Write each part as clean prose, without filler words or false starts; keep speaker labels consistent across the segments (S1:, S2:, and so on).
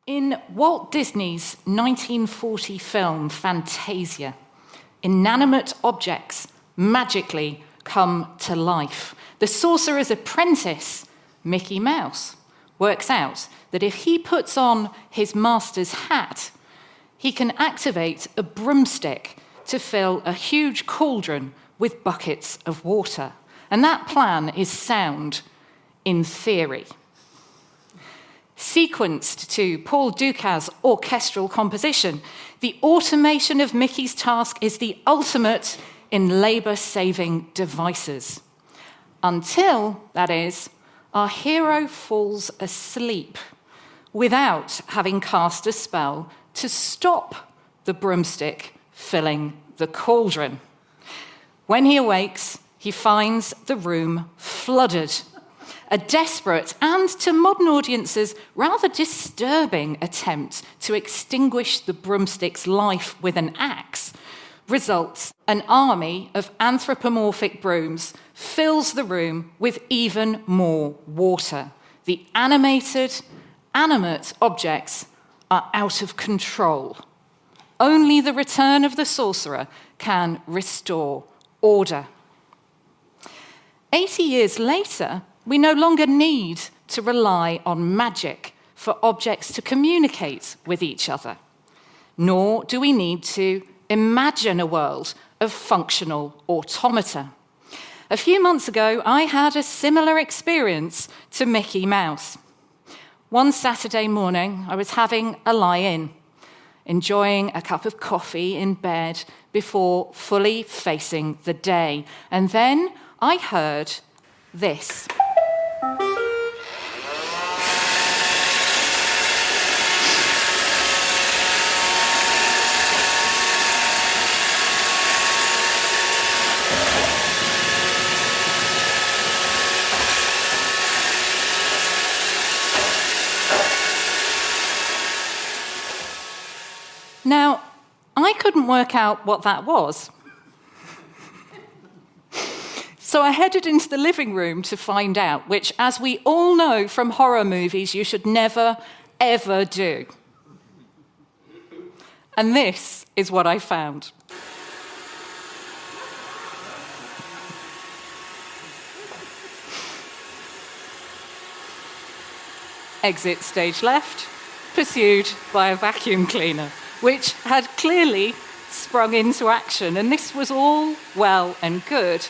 S1: In Walt Disney's 1940 film Fantasia, inanimate objects magically come to life. The sorcerer's apprentice, Mickey Mouse, works out that if he puts on his master's hat, he can activate a broomstick to fill a huge cauldron with buckets of water. And that plan is sound in theory. Sequenced to Paul Dukas' orchestral composition, the automation of Mickey's task is the ultimate in labour-saving devices. Until, that is, our hero falls asleep without having cast a spell to stop the broomstick filling the cauldron. When he awakes, he finds the room flooded. A desperate and, to modern audiences, rather disturbing attempt to extinguish the broomstick's life with an axe results an army of anthropomorphic brooms fills the room with even more water. The animate objects are out of control. Only the return of the sorcerer can restore order. 80 years later, we no longer need to rely on magic for objects to communicate with each other, nor do we need to imagine a world of functional automata. A few months ago, I had a similar experience to Mickey Mouse. One Saturday morning, I was having a lie-in, enjoying a cup of coffee in bed before fully facing the day. And then I heard this. Now, I couldn't work out what that was. So I headed into the living room to find out, which, as we all know from horror movies, you should never, ever do. And this is what I found. Exit stage left, pursued by a vacuum cleaner, which had clearly sprung into action. And this was all well and good,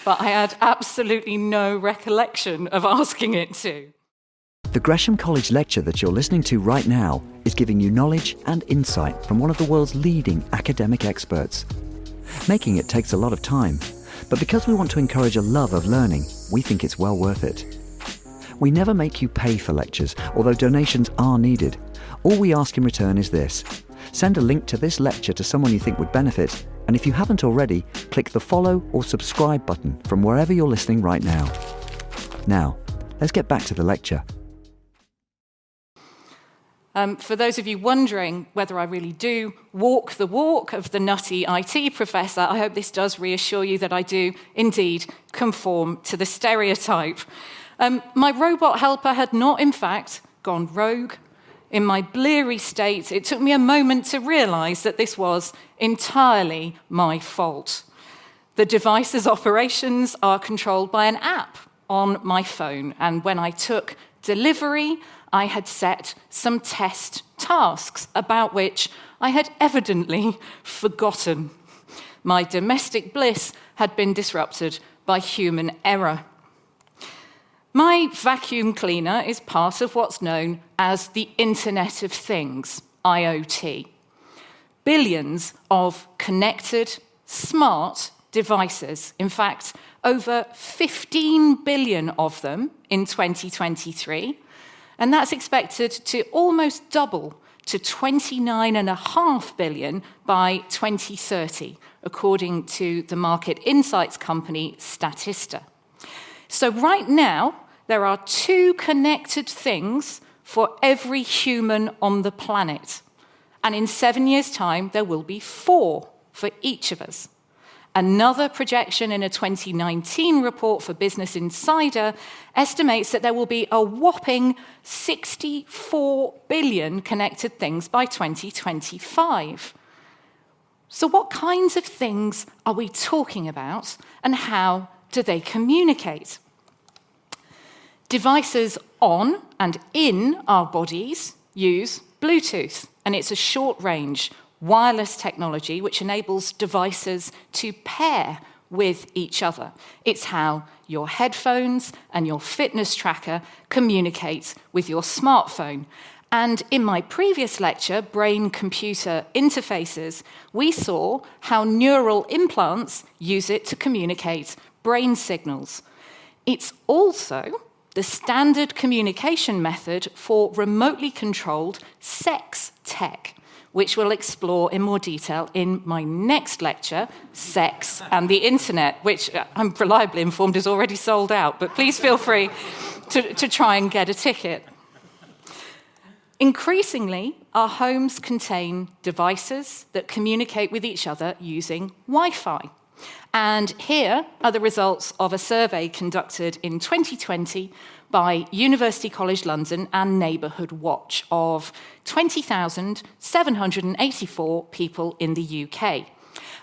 S1: but I had absolutely no recollection of asking it to.
S2: The Gresham College lecture that you're listening to right now is giving you knowledge and insight from one of the world's leading academic experts. Making it takes a lot of time, but because we want to encourage a love of learning, we think it's well worth it. We never make you pay for lectures, although donations are needed. All we ask in return is this. Send a link to this lecture to someone you think would benefit, and if you haven't already, click the follow or subscribe button from wherever you're listening right now. Now, let's get back to the lecture.
S1: For those of you wondering whether I really do walk the walk of the nutty IT professor, I hope this does reassure you that I do indeed conform to the stereotype. My robot helper had not, in fact, gone rogue. In my bleary state, it took me a moment to realise that this was entirely my fault. The device's operations are controlled by an app on my phone, and when I took delivery, I had set some test tasks about which I had evidently forgotten. My domestic bliss had been disrupted by human error. My vacuum cleaner is part of what's known as the Internet of Things, IoT. Billions of connected, smart devices. In fact, over 15 billion of them in 2023. And that's expected to almost double to 29.5 billion by 2030, according to the market insights company Statista. So right now, there are 2 connected things for every human on the planet. And in 7 years' time, there will be 4 for each of us. Another projection in a 2019 report for Business Insider estimates that there will be a whopping 64 billion connected things by 2025. So what kinds of things are we talking about, and how do they communicate? Devices on and in our bodies use Bluetooth, and it's a short-range wireless technology which enables devices to pair with each other. It's how your headphones and your fitness tracker communicate with your smartphone. And in my previous lecture, Brain-Computer Interfaces, we saw how neural implants use it to communicate brain signals. It's also the standard communication method for remotely controlled sex tech, which we'll explore in more detail in my next lecture, Sex and the Internet, which I'm reliably informed is already sold out, but please feel free to try and get a ticket. Increasingly, our homes contain devices that communicate with each other using Wi-Fi. And here are the results of a survey conducted in 2020 by University College London and Neighbourhood Watch of 20,784 people in the UK.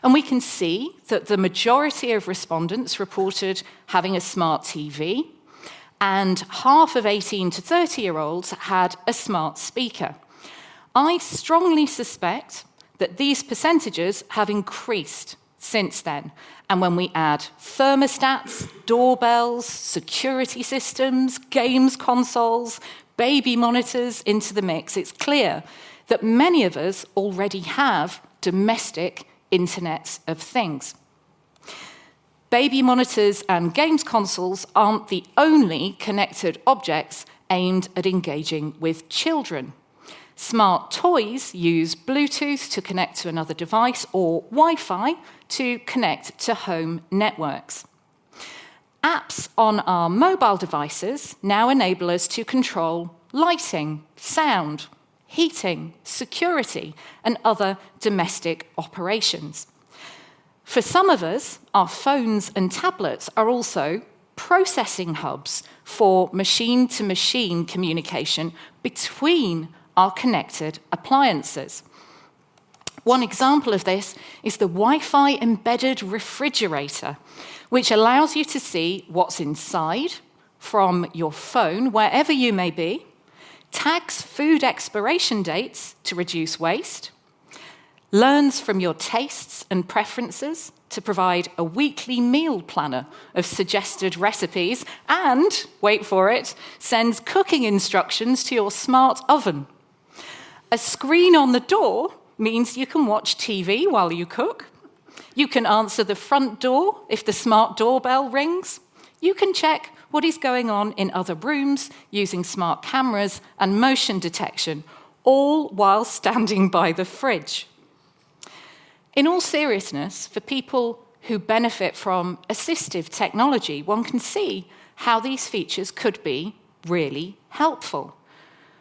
S1: And we can see that the majority of respondents reported having a smart TV, and half of 18 to 30-year-olds had a smart speaker. I strongly suspect that these percentages have increased since then. And when we add thermostats, doorbells, security systems, games consoles, baby monitors into the mix, it's clear that many of us already have domestic internets of things. Baby monitors and games consoles aren't the only connected objects aimed at engaging with children. Smart toys use Bluetooth to connect to another device or Wi-Fi to connect to home networks. Apps on our mobile devices now enable us to control lighting, sound, heating, security, and other domestic operations. For some of us, our phones and tablets are also processing hubs for machine-to-machine communication between our connected appliances. One example of this is the Wi-Fi embedded refrigerator, which allows you to see what's inside from your phone, wherever you may be, tags food expiration dates to reduce waste, learns from your tastes and preferences to provide a weekly meal planner of suggested recipes, and, wait for it, sends cooking instructions to your smart oven. A screen on the door means you can watch TV while you cook. You can answer the front door if the smart doorbell rings. You can check what is going on in other rooms using smart cameras and motion detection, all while standing by the fridge. In all seriousness, for people who benefit from assistive technology, one can see how these features could be really helpful.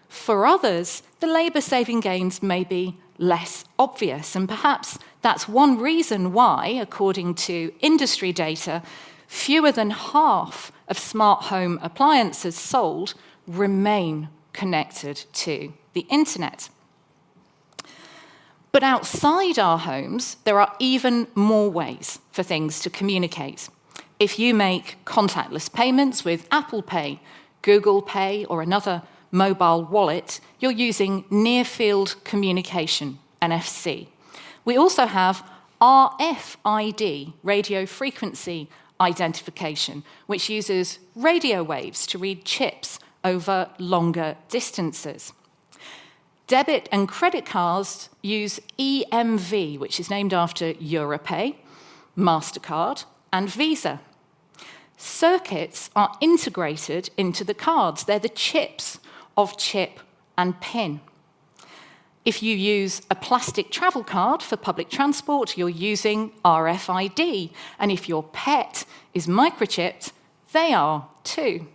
S1: For others, the labour-saving gains may be less obvious, and perhaps that's one reason why, according to industry data, fewer than half of smart home appliances sold remain connected to the internet. But outside our homes, there are even more ways for things to communicate. If you make contactless payments with Apple Pay, Google Pay, or another mobile wallet, you're using near-field communication, NFC. We also have RFID, radio frequency identification, which uses radio waves to read chips over longer distances. Debit and credit cards use EMV, which is named after Europay, MasterCard, and Visa. Circuits are integrated into the cards. They're the chips of chip and PIN. If you use a plastic travel card for public transport, you're using RFID. And if your pet is microchipped, they are too.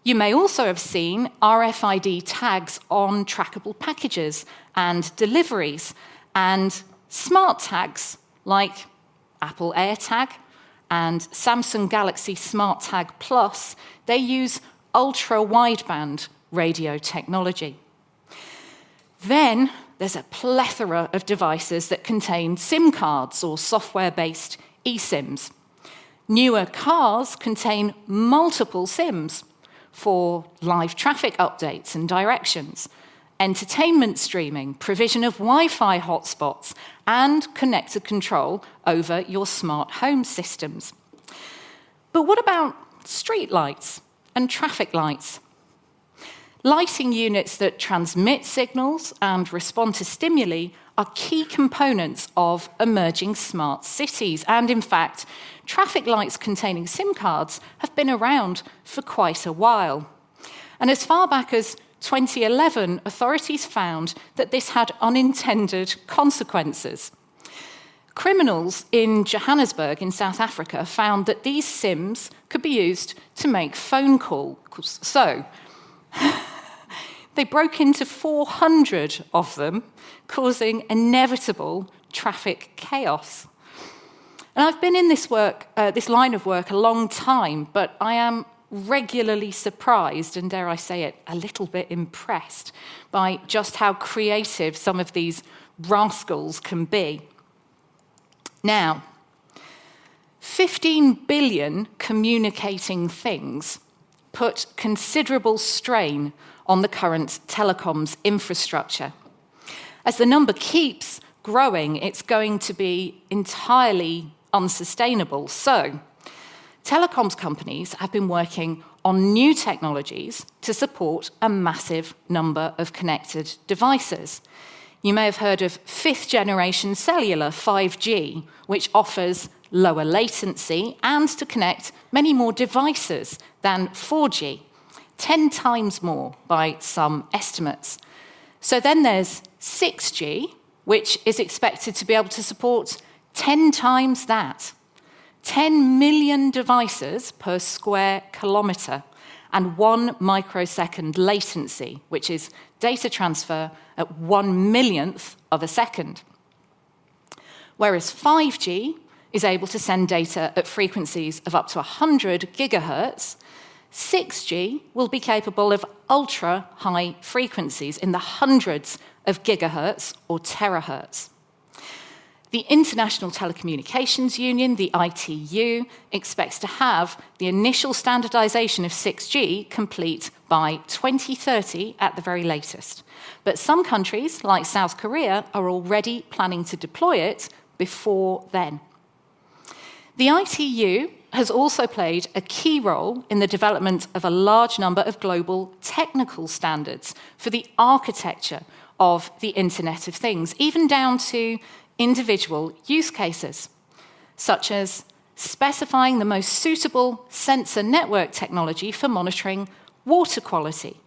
S1: You may also have seen RFID tags on trackable packages and deliveries, and smart tags like Apple AirTag, and Samsung Galaxy SmartTag Plus, they use ultra-wideband radio technology. Then there's a plethora of devices that contain SIM cards or software-based eSIMs. Newer cars contain multiple SIMs for live traffic updates and directions, entertainment streaming, provision of Wi-Fi hotspots, and connected control over your smart home systems. But what about street lights and traffic lights? Lighting units that transmit signals and respond to stimuli are key components of emerging smart cities. And in fact, traffic lights containing SIM cards have been around for quite a while. And as far back as 2011, authorities found that this had unintended consequences. Criminals in Johannesburg in South Africa found that these SIMs could be used to make phone calls. So they broke into 400 of them, causing inevitable traffic chaos. And I've been in this line of work a long time, but I am regularly surprised, and dare I say it, a little bit impressed by just how creative some of these rascals can be. Now, 15 billion communicating things put considerable strain on the current telecoms infrastructure. As the number keeps growing, it's going to be entirely unsustainable. So, telecoms companies have been working on new technologies to support a massive number of connected devices. You may have heard of fifth-generation cellular, 5G, which offers lower latency and to connect many more devices than 4G, 10 times more by some estimates. So then there's 6G, which is expected to be able to support 10 times that. 10 million devices per square kilometre and 1 microsecond latency, which is data transfer at 1 millionth of a second. Whereas 5G is able to send data at frequencies of up to 100 gigahertz, 6G will be capable of ultra-high frequencies in the hundreds of gigahertz or terahertz. The International Telecommunications Union, the ITU, expects to have the initial standardization of 6G complete by 2030 at the very latest. But some countries, like South Korea, are already planning to deploy it before then. The ITU has also played a key role in the development of a large number of global technical standards for the architecture of the Internet of Things, even down to individual use cases, such as specifying the most suitable sensor network technology for monitoring water quality,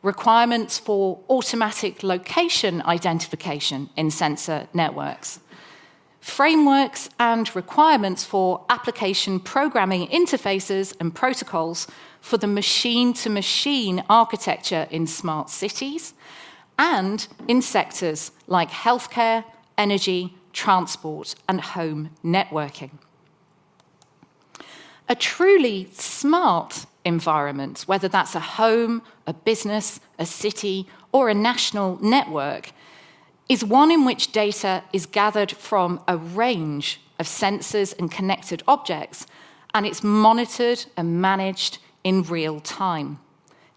S1: requirements for automatic location identification in sensor networks, frameworks and requirements for application programming interfaces and protocols for the machine-to-machine architecture in smart cities, and in sectors like healthcare, energy, transport, and home networking. A truly smart environment, whether that's a home, a business, a city, or a national network, is one in which data is gathered from a range of sensors and connected objects, and it's monitored and managed in real time.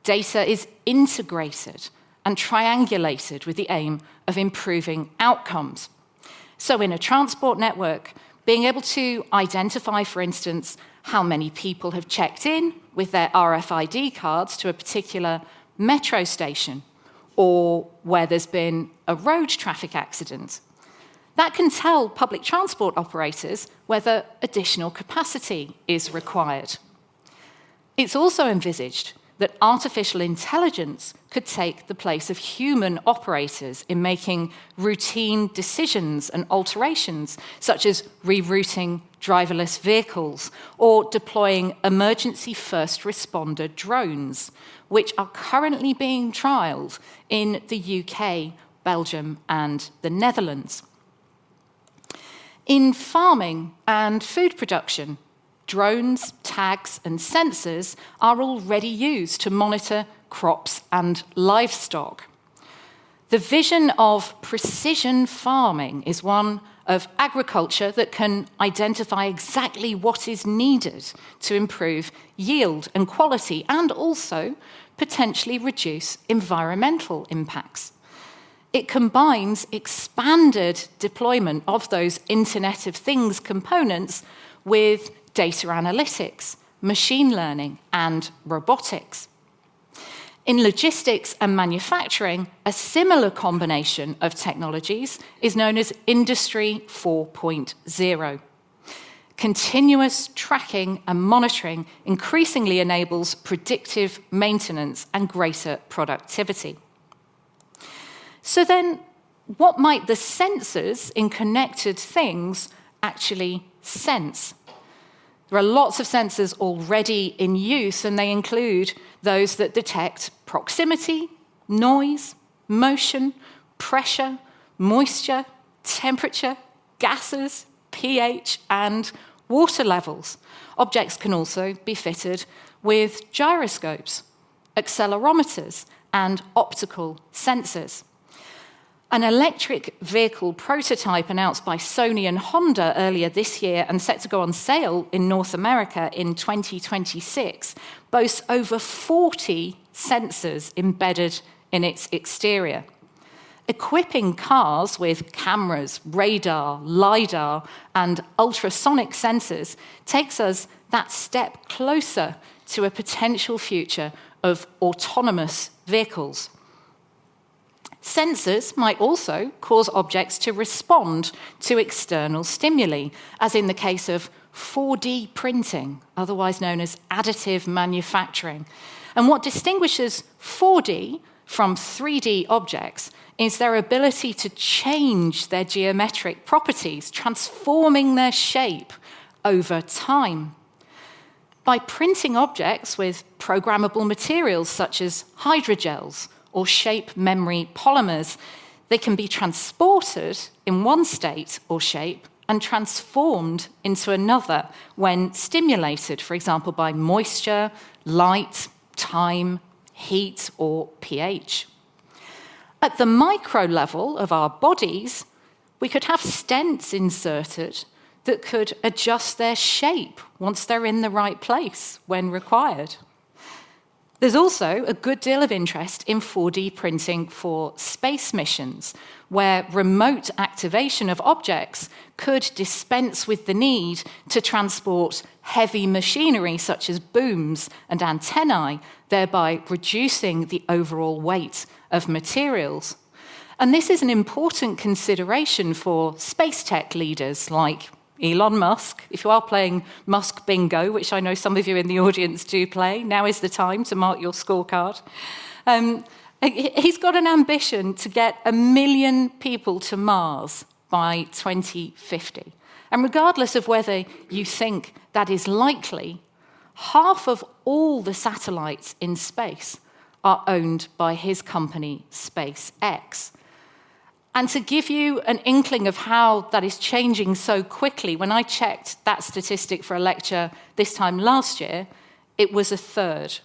S1: Data is integrated and triangulated with the aim of improving outcomes. So in a transport network, being able to identify, for instance, how many people have checked in with their RFID cards to a particular metro station, or where there's been a road traffic accident, that can tell public transport operators whether additional capacity is required. It's also envisaged that artificial intelligence could take the place of human operators in making routine decisions and alterations, such as rerouting driverless vehicles or deploying emergency first responder drones, which are currently being trialled in the UK, Belgium, and the Netherlands. In farming and food production, drones, tags, and sensors are already used to monitor crops and livestock. The vision of precision farming is one of agriculture that can identify exactly what is needed to improve yield and quality and also potentially reduce environmental impacts. It combines expanded deployment of those Internet of Things components with data analytics, machine learning, and robotics. In logistics and manufacturing, a similar combination of technologies is known as Industry 4.0. Continuous tracking and monitoring increasingly enables predictive maintenance and greater productivity. So then, what might the sensors in connected things actually sense? There are lots of sensors already in use, and they include those that detect proximity, noise, motion, pressure, moisture, temperature, gases, pH, and water levels. Objects can also be fitted with gyroscopes, accelerometers, and optical sensors. An electric vehicle prototype announced by Sony and Honda earlier this year and set to go on sale in North America in 2026 boasts over 40 sensors embedded in its exterior. Equipping cars with cameras, radar, LiDAR, and ultrasonic sensors takes us that step closer to a potential future of autonomous vehicles. Sensors might also cause objects to respond to external stimuli, as in the case of 4D printing, otherwise known as additive manufacturing. And what distinguishes 4D from 3D objects is their ability to change their geometric properties, transforming their shape over time. By printing objects with programmable materials such as hydrogels or shape memory polymers, they can be transported in one state or shape and transformed into another when stimulated, for example, by moisture, light, time, heat, or pH. At the micro level of our bodies, we could have stents inserted that could adjust their shape once they're in the right place when required. There's also a good deal of interest in 4D printing for space missions, where remote activation of objects could dispense with the need to transport heavy machinery such as booms and antennae, thereby reducing the overall weight of materials. And this is an important consideration for space tech leaders like Elon Musk. If you are playing Musk Bingo, which I know some of you in the audience do play, now is the time to mark your scorecard. He's got an ambition to get 1 million people to Mars by 2050. And regardless of whether you think that is likely, half of all the satellites in space are owned by his company, SpaceX. And to give you an inkling of how that is changing so quickly, when I checked that statistic for a lecture this time last year, it was a third.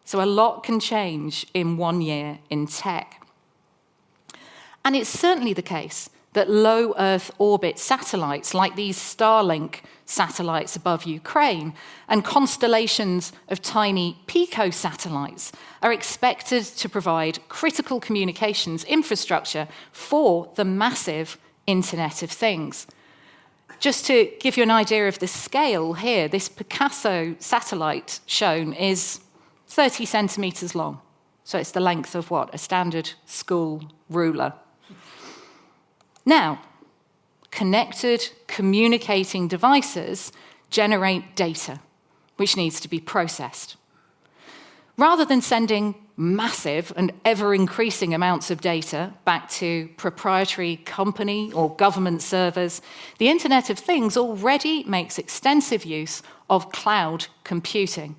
S1: So a lot can change in 1 year in tech. And it's certainly the case that low Earth orbit satellites, like these Starlink satellites above Ukraine, and constellations of tiny picosatellites, are expected to provide critical communications infrastructure for the massive Internet of Things. Just to give you an idea of the scale here, this Picasso satellite shown is 30 centimetres long. So it's the length of what? A standard school ruler. Now, connected, communicating devices generate data, which needs to be processed. Rather than sending massive and ever-increasing amounts of data back to proprietary company or government servers, the Internet of Things already makes extensive use of cloud computing.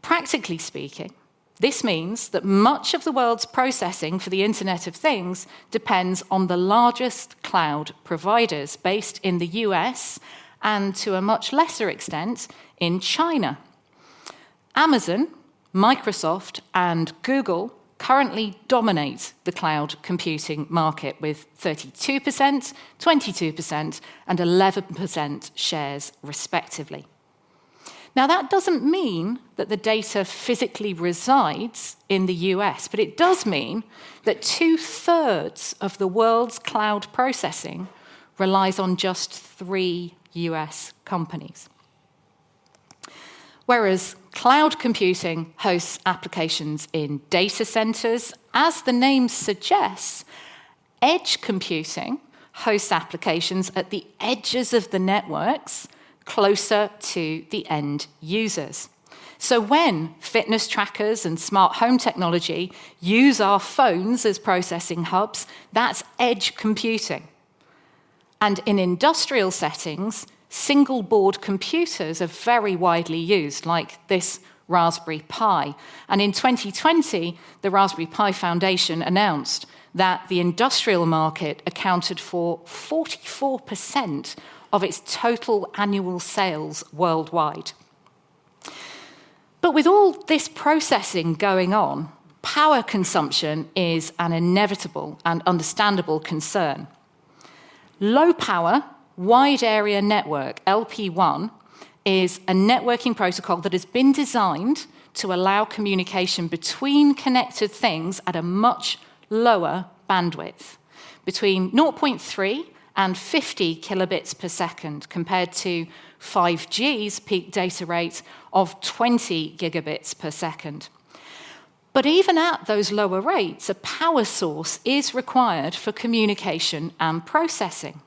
S1: Practically speaking, This means that much of the world's processing for the Internet of Things depends on the largest cloud providers based in the US and, to a much lesser extent, in China. Amazon, Microsoft, and Google currently dominate the cloud computing market with 32%, 22%, and 11% shares, respectively. Now, that doesn't mean that the data physically resides in the US, but it does mean that 2/3 of the world's cloud processing relies on just 3 US companies. Whereas cloud computing hosts applications in data centers, as the name suggests, edge computing hosts applications at the edges of the networks, closer to the end users. So when fitness trackers and smart home technology use our phones as processing hubs, that's edge computing. And in industrial settings, single board computers are very widely used, like this Raspberry Pi. And in 2020, the Raspberry Pi Foundation announced that the industrial market accounted for 44% of its total annual sales worldwide. But with all this processing going on, power consumption is an inevitable and understandable concern. Low power, wide area network, LP1, is a networking protocol that has been designed to allow communication between connected things at a much lower bandwidth, between 0.3 and 50 kilobits per second, compared to 5G's peak data rate of 20 gigabits per second. But even at those lower rates, a power source is required for communication and processing.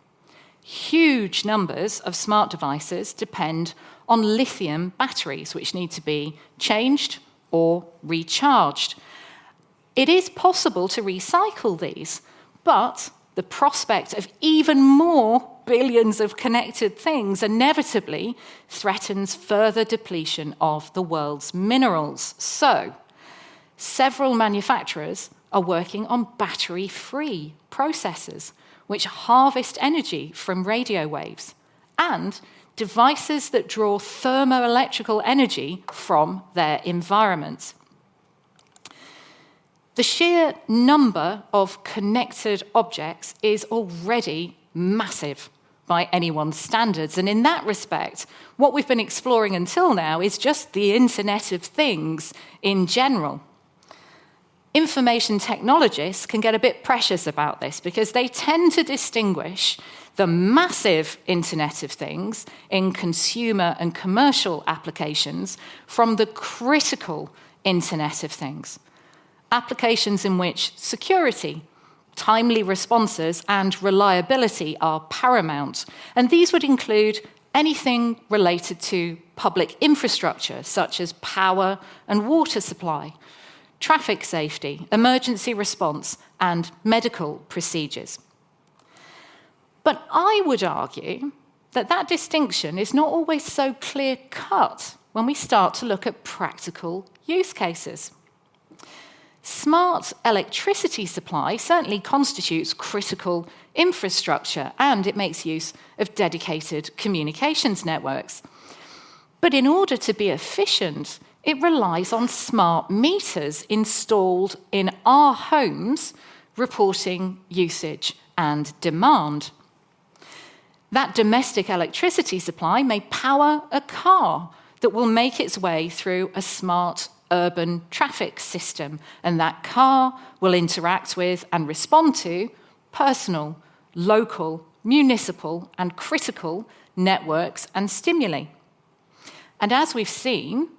S1: Huge numbers of smart devices depend on lithium batteries, which need to be changed or recharged. It is possible to recycle these, but the prospect of even more billions of connected things inevitably threatens further depletion of the world's minerals. So, several manufacturers are working on battery-free processors, which harvest energy from radio waves, and devices that draw thermoelectrical energy from their environments. The sheer number of connected objects is already massive by anyone's standards. And in that respect, what we've been exploring until now is just the Internet of Things in general. Information technologists can get a bit precious about this because they tend to distinguish the massive Internet of Things in consumer and commercial applications from the critical Internet of Things. Applications in which security, timely responses, and reliability are paramount. And these would include anything related to public infrastructure, such as power and water supply, traffic safety, emergency response, and medical procedures. But I would argue that that distinction is not always so clear-cut when we start to look at practical use cases. Smart electricity supply certainly constitutes critical infrastructure, and it makes use of dedicated communications networks. But in order to be efficient, it relies on smart meters installed in our homes, reporting usage and demand. That domestic electricity supply may power a car that will make its way through a smart urban traffic system, and that car will interact with and respond to personal, local, municipal, and critical networks and stimuli. And as we've seen,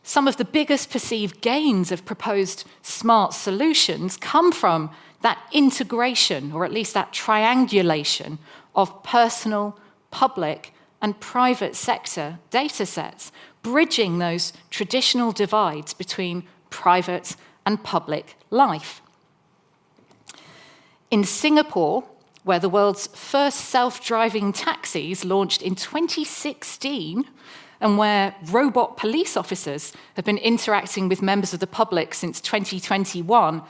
S1: some of the biggest perceived gains of proposed smart solutions come from that integration, or at least that triangulation, of personal, public, and private sector data sets, bridging those traditional divides between private and public life. In Singapore, where the world's first self-driving taxis launched in 2016, and where robot police officers have been interacting with members of the public since 2021,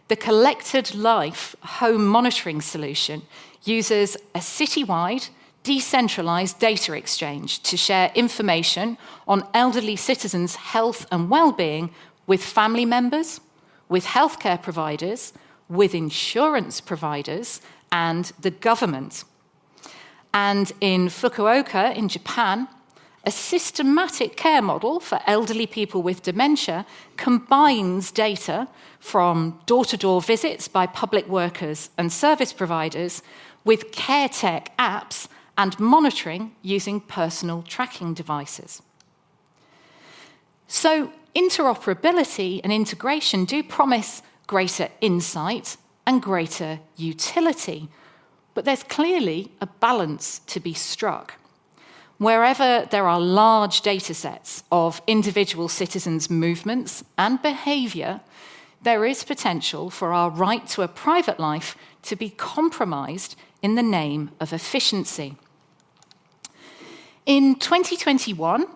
S1: the Collected Life home monitoring solution uses a citywide, decentralised data exchange to share information on elderly citizens' health and well-being with family members, with healthcare providers, with insurance providers, and the government. And in Fukuoka, in Japan, a systematic care model for elderly people with dementia combines data from door-to-door visits by public workers and service providers with care tech apps and monitoring using personal tracking devices. So interoperability and integration do promise greater insight and greater utility, but there's clearly a balance to be struck. Wherever there are large data sets of individual citizens' movements and behaviour, there is potential for our right to a private life to be compromised in the name of efficiency. In 2021,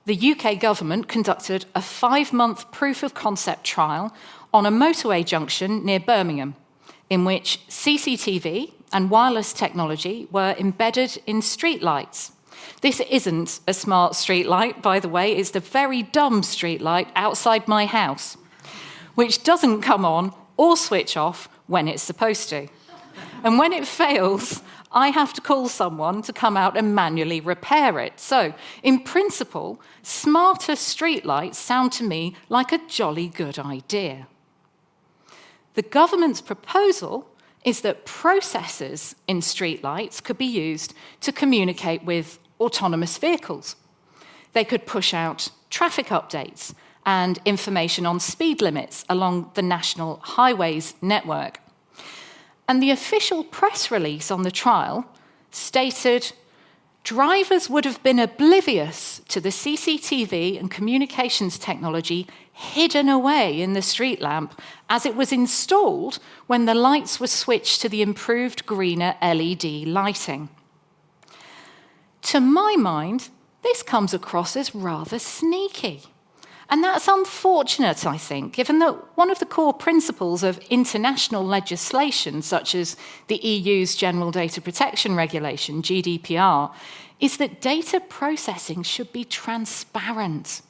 S1: the UK government conducted a 5-month proof of concept trial on a motorway junction near Birmingham, in which CCTV and wireless technology were embedded in streetlights. This isn't a smart streetlight, by the way, it's the very dumb streetlight outside my house, which doesn't come on or switch off when it's supposed to. And when it fails, I have to call someone to come out and manually repair it. So, in principle, smarter streetlights sound to me like a jolly good idea. The government's proposal is that processors in streetlights could be used to communicate with autonomous vehicles. They could push out traffic updates and information on speed limits along the national highways network. And the official press release on the trial stated, drivers would have been oblivious to the CCTV and communications technology hidden away in the street lamp as it was installed when the lights were switched to the improved greener LED lighting. To my mind, this comes across as rather sneaky. And that's unfortunate, I think, given that one of the core principles of international legislation, such as the EU's General Data Protection Regulation, GDPR, is that data processing should be transparent.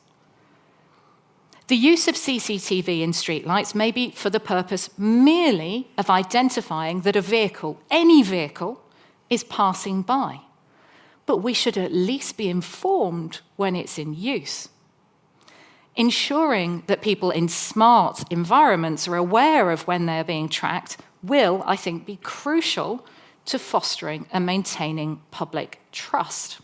S1: The use of CCTV in streetlights may be for the purpose merely of identifying that a vehicle, any vehicle, is passing by. But we should at least be informed when it's in use. Ensuring that people in smart environments are aware of when they're being tracked will, I think, be crucial to fostering and maintaining public trust.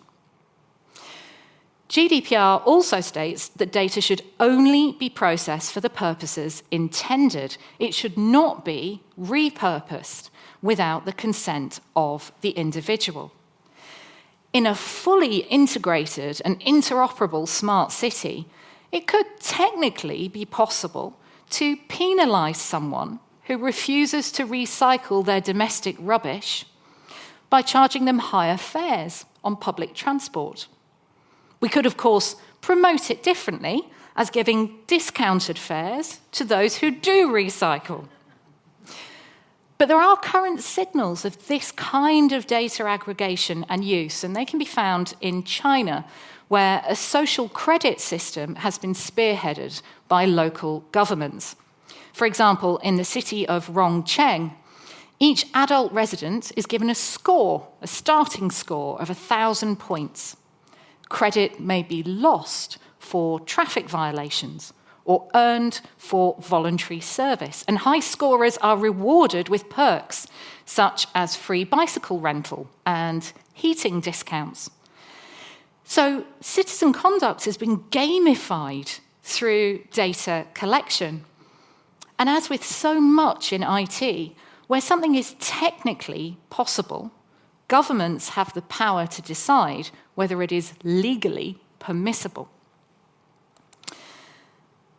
S1: GDPR also states that data should only be processed for the purposes intended. It should not be repurposed without the consent of the individual. In a fully integrated and interoperable smart city, it could technically be possible to penalise someone who refuses to recycle their domestic rubbish by charging them higher fares on public transport. We could, of course, promote it differently as giving discounted fares to those who do recycle. But there are current signals of this kind of data aggregation and use, and they can be found in China, where a social credit system has been spearheaded by local governments. For example, in the city of Rongcheng, each adult resident is given a score, a starting score of 1,000 points. Credit may be lost for traffic violations or earned for voluntary service. And high scorers are rewarded with perks, such as free bicycle rental and heating discounts. So citizen conduct has been gamified through data collection. And as with so much in IT, where something is technically possible, governments have the power to decide whether it is legally permissible.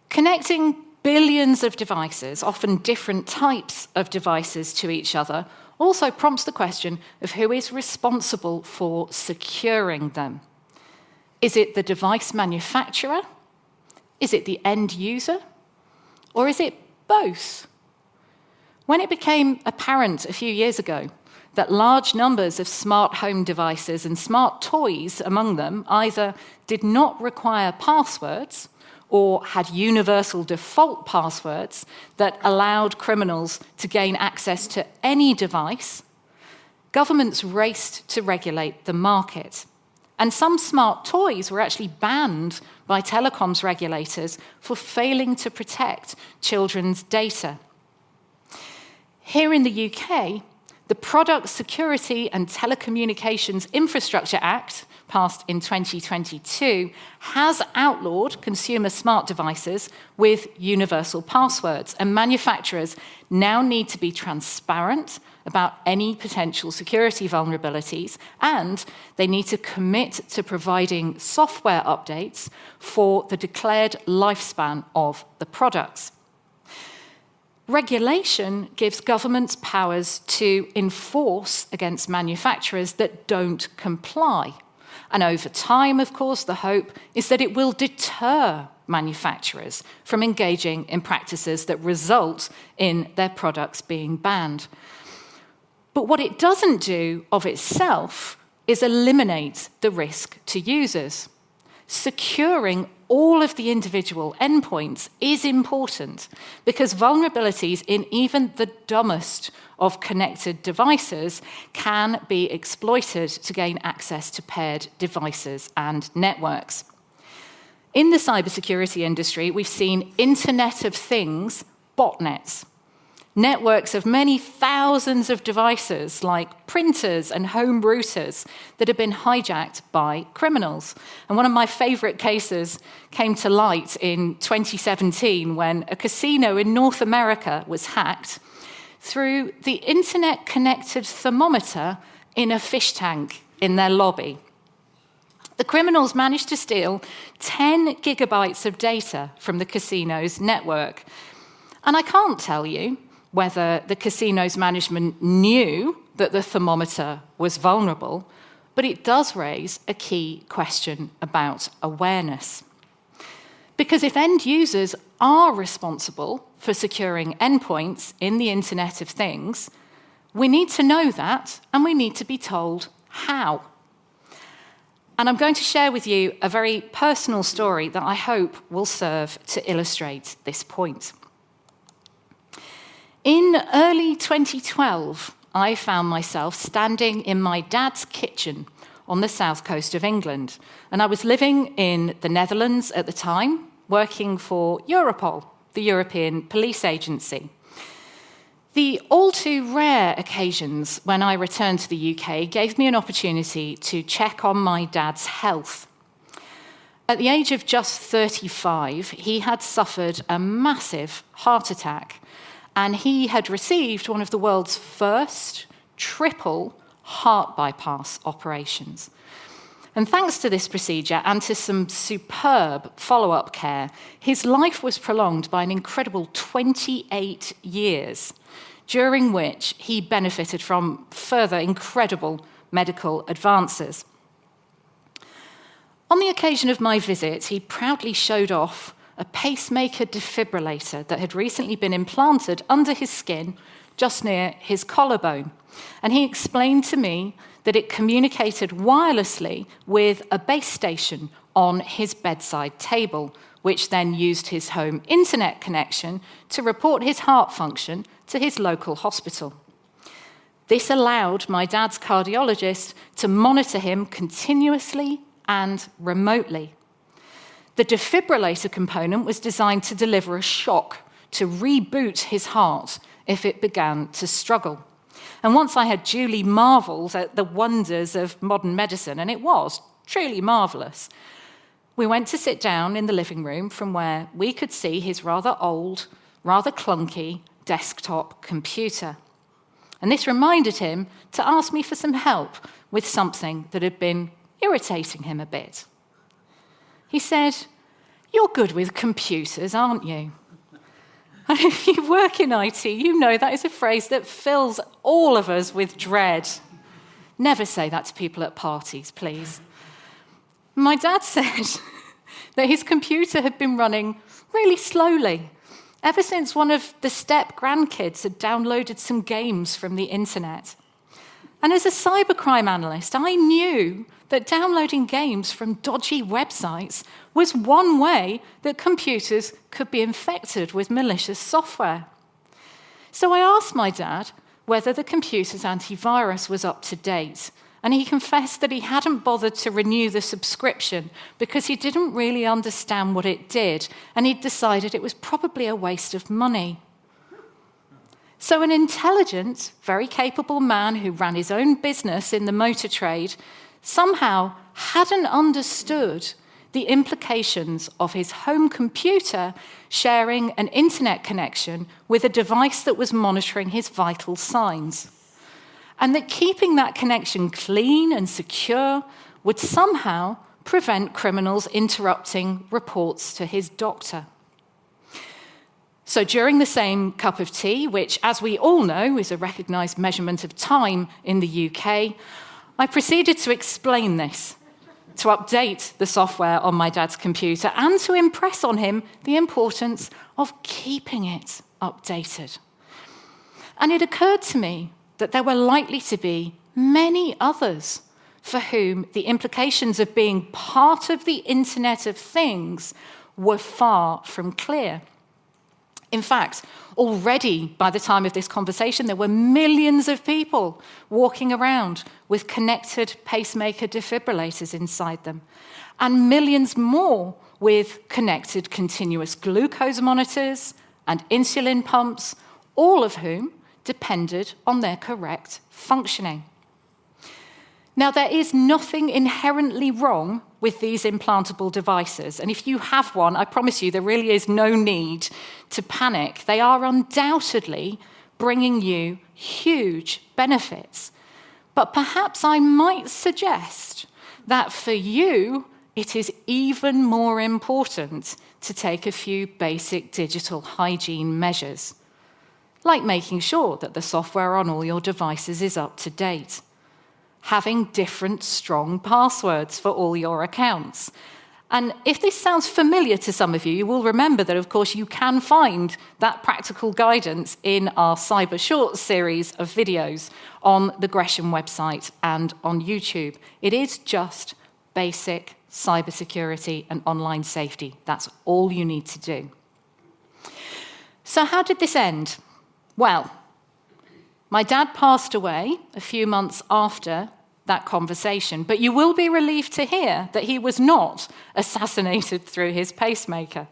S1: Connecting billions of devices, often different types of devices, to each other also prompts the question of who is responsible for securing them. Is it the device manufacturer? Is it the end user? Or is it both? When it became apparent a few years ago that large numbers of smart home devices and smart toys among them either did not require passwords or had universal default passwords that allowed criminals to gain access to any device, governments raced to regulate the market. And some smart toys were actually banned by telecoms regulators for failing to protect children's data. Here in the UK, the Product Security and Telecommunications Infrastructure Act, passed in 2022, has outlawed consumer smart devices with universal passwords, and manufacturers now need to be transparent about any potential security vulnerabilities, and they need to commit to providing software updates for the declared lifespan of the products. Regulation gives governments powers to enforce against manufacturers that don't comply. And over time, of course, the hope is that it will deter manufacturers from engaging in practices that result in their products being banned. But what it doesn't do of itself is eliminate the risk to users. Securing all of the individual endpoints is important because vulnerabilities in even the dumbest of connected devices can be exploited to gain access to paired devices and networks. In the cybersecurity industry, we've seen Internet of Things botnets, networks of many thousands of devices like printers and home routers that have been hijacked by criminals. And one of my favorite cases came to light in 2017 when a casino in North America was hacked through the internet-connected thermometer in a fish tank in their lobby. The criminals managed to steal 10 gigabytes of data from the casino's network. And I can't tell you whether the casino's management knew that the thermometer was vulnerable, but it does raise a key question about awareness. Because if end users are responsible for securing endpoints in the Internet of Things, we need to know that, and we need to be told how. And I'm going to share with you a very personal story that I hope will serve to illustrate this point. In early 2012, I found myself standing in my dad's kitchen on the south coast of England, and I was living in the Netherlands at the time, working for Europol, the European Police Agency. The all-too-rare occasions when I returned to the UK gave me an opportunity to check on my dad's health. At the age of just 35, he had suffered a massive heart attack, and he had received one of the world's first triple heart bypass operations. And thanks to this procedure and to some superb follow-up care, his life was prolonged by an incredible 28 years, during which he benefited from further incredible medical advances. On the occasion of my visit, he proudly showed off a pacemaker defibrillator that had recently been implanted under his skin just near his collarbone. And he explained to me that it communicated wirelessly with a base station on his bedside table, which then used his home internet connection to report his heart function to his local hospital. This allowed my dad's cardiologist to monitor him continuously and remotely. The defibrillator component was designed to deliver a shock to reboot his heart if it began to struggle. And once I had duly marvelled at the wonders of modern medicine, and it was truly marvellous, we went to sit down in the living room from where we could see his rather old, rather clunky desktop computer. And this reminded him to ask me for some help with something that had been irritating him a bit. He said, "You're good with computers, aren't you?" And if you work in IT, you know that is a phrase that fills all of us with dread. Never say that to people at parties, please. My dad said that his computer had been running really slowly ever since one of the step-grandkids had downloaded some games from the internet. And as a cybercrime analyst, I knew that downloading games from dodgy websites was one way that computers could be infected with malicious software. So I asked my dad whether the computer's antivirus was up to date, and he confessed that he hadn't bothered to renew the subscription because he didn't really understand what it did, and he'd decided it was probably a waste of money. So an intelligent, very capable man who ran his own business in the motor trade somehow hadn't understood the implications of his home computer sharing an internet connection with a device that was monitoring his vital signs, and that keeping that connection clean and secure would somehow prevent criminals interrupting reports to his doctor. So during the same cup of tea, which, as we all know, is a recognised measurement of time in the UK, I proceeded to explain this, to update the software on my dad's computer, and to impress on him the importance of keeping it updated. And it occurred to me that there were likely to be many others for whom the implications of being part of the Internet of Things were far from clear. In fact, already by the time of this conversation, there were millions of people walking around with connected pacemaker defibrillators inside them, and millions more with connected continuous glucose monitors and insulin pumps, all of whom depended on their correct functioning. Now, there is nothing inherently wrong with these implantable devices. And if you have one, I promise you, there really is no need to panic. They are undoubtedly bringing you huge benefits. But perhaps I might suggest that for you, it is even more important to take a few basic digital hygiene measures, like making sure that the software on all your devices is up to date, having different strong passwords for all your accounts. And if this sounds familiar to some of you, you will remember that, of course, you can find that practical guidance in our Cyber Shorts series of videos on the Gresham website and on YouTube. It is just basic cybersecurity and online safety. That's all you need to do. So how did this end? Well, my dad passed away a few months after that conversation, but you will be relieved to hear that he was not assassinated through his pacemaker.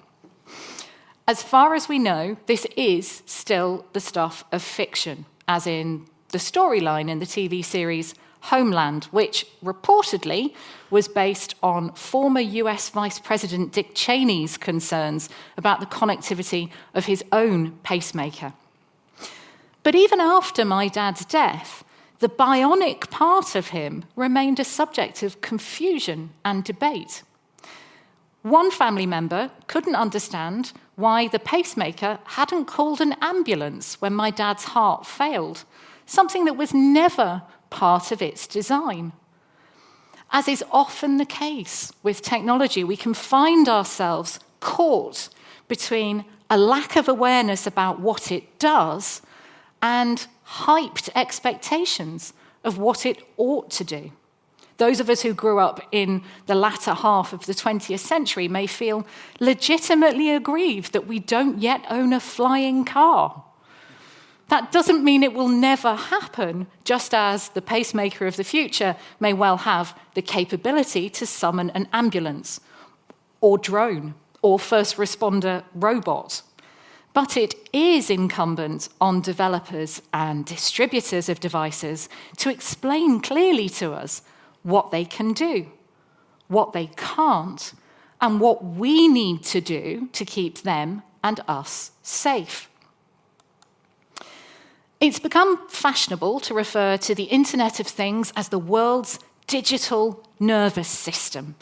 S1: As far as we know, this is still the stuff of fiction, as in the storyline in the TV series Homeland, which reportedly was based on former US Vice President Dick Cheney's concerns about the connectivity of his own pacemaker. But even after my dad's death, the bionic part of him remained a subject of confusion and debate. One family member couldn't understand why the pacemaker hadn't called an ambulance when my dad's heart failed, something that was never part of its design. As is often the case with technology, we can find ourselves caught between a lack of awareness about what it does and hyped expectations of what it ought to do. Those of us who grew up in the latter half of the 20th century may feel legitimately aggrieved that we don't yet own a flying car. That doesn't mean it will never happen, just as the pacemaker of the future may well have the capability to summon an ambulance, or drone, or first responder robot. But it is incumbent on developers and distributors of devices to explain clearly to us what they can do, what they can't, and what we need to do to keep them and us safe. It's become fashionable to refer to the Internet of Things as the world's digital nervous system.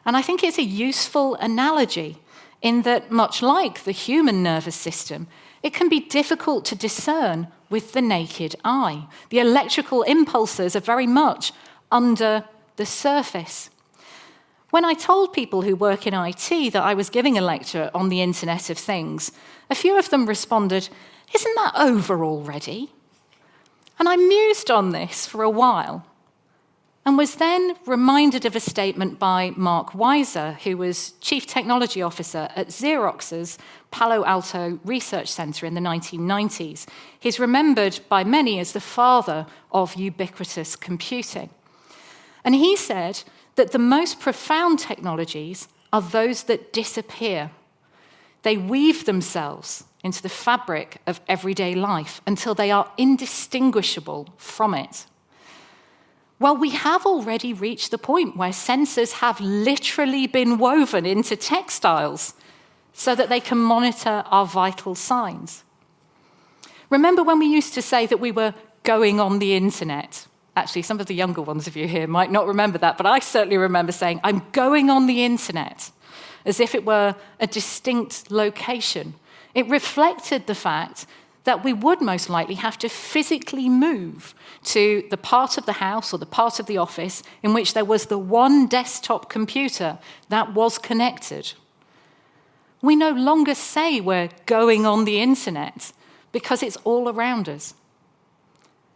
S1: And I think it's a useful analogy, in that, much like the human nervous system, it can be difficult to discern with the naked eye. The electrical impulses are very much under the surface. When I told people who work in IT that I was giving a lecture on the Internet of Things, a few of them responded, "Isn't that over already?" And I mused on this for a while and was then reminded of a statement by Mark Weiser, who was Chief Technology Officer at Xerox's Palo Alto Research Center in the 1990s. He's remembered by many as the father of ubiquitous computing. And he said that the most profound technologies are those that disappear. They weave themselves into the fabric of everyday life until they are indistinguishable from it. Well, we have already reached the point where sensors have literally been woven into textiles so that they can monitor our vital signs. Remember when we used to say that we were going on the internet? Actually, some of the younger ones of you here might not remember that, but I certainly remember saying, "I'm going on the internet," as if it were a distinct location. It reflected the fact that we would most likely have to physically move to the part of the house or the part of the office in which there was the one desktop computer that was connected. We no longer say we're going on the internet because it's all around us.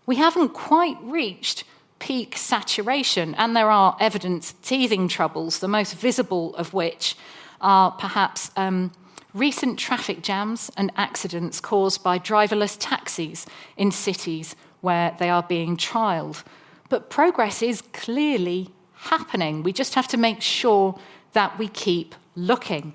S1: We haven't quite reached peak saturation, and there are evident teething troubles, the most visible of which are perhaps recent traffic jams and accidents caused by driverless taxis in cities where they are being trialled. But progress is clearly happening. We just have to make sure that we keep looking.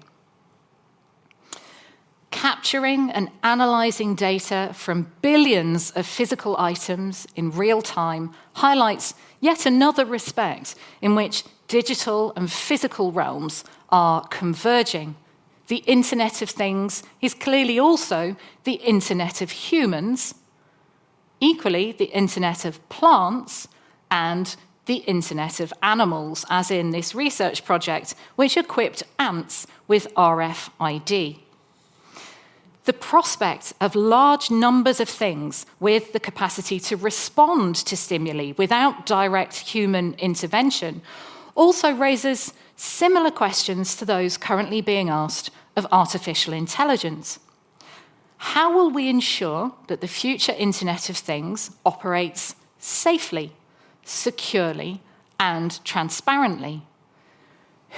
S1: Capturing and analysing data from billions of physical items in real time highlights yet another respect in which digital and physical realms are converging. The Internet of Things is clearly also the Internet of humans, equally the Internet of plants, and the Internet of animals, as in this research project, which equipped ants with RFID. The prospect of large numbers of things with the capacity to respond to stimuli without direct human intervention also raises similar questions to those currently being asked of artificial intelligence. How will we ensure that the future Internet of Things operates safely, securely, and transparently?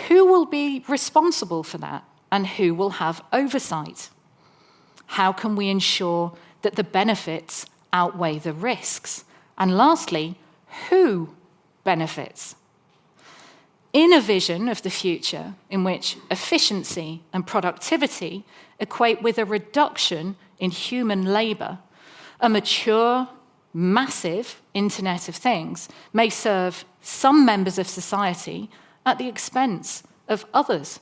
S1: Who will be responsible for that, and who will have oversight? How can we ensure that the benefits outweigh the risks? And lastly, who benefits? In a vision of the future in which efficiency and productivity equate with a reduction in human labour, a mature, massive Internet of Things may serve some members of society at the expense of others.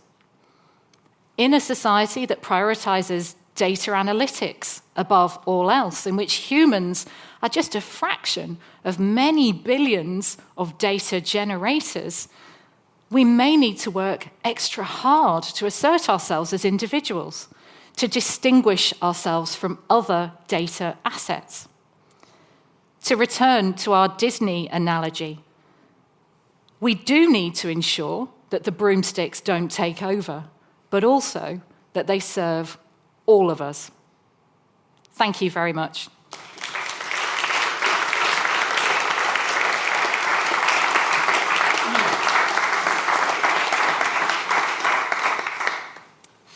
S1: In a society that prioritises data analytics above all else, in which humans are just a fraction of many billions of data generators, we may need to work extra hard to assert ourselves as individuals, to distinguish ourselves from other data assets. To return to our Disney analogy, we do need to ensure that the broomsticks don't take over, but also that they serve all of us. Thank you very much.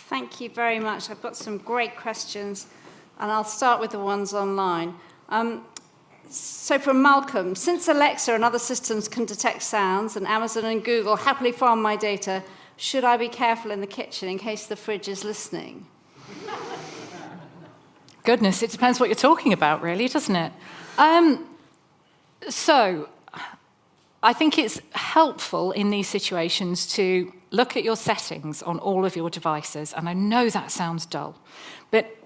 S3: Thank you very much. I've got some great questions, and I'll start with the ones online. So from Malcolm, since Alexa and other systems can detect sounds, and Amazon and Google happily farm my data, should I be careful in the kitchen in case the fridge is listening?
S1: Goodness, it depends what you're talking about, really, doesn't it? So I think it's helpful in these situations to look at your settings on all of your devices, and I know that sounds dull, but